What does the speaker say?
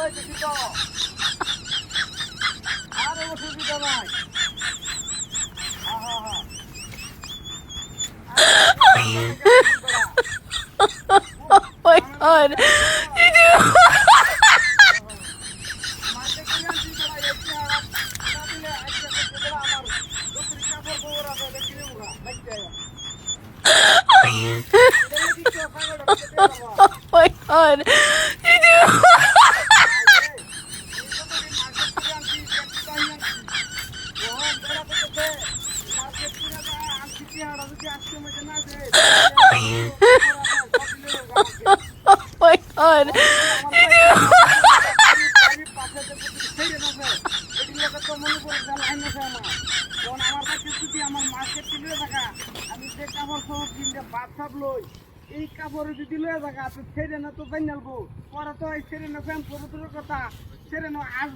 যাইতেছি তো আর অসুবিধা নাই হ্যাঁ হ্যাঁ my god. Oh my god. Oh my god. এই কাপড়ে যদি লয়ে থাকা ছেড়ে না তো ফাইনালবো পরে তো ছেড়ে না ফ্যান কথা ছেড়ে না আস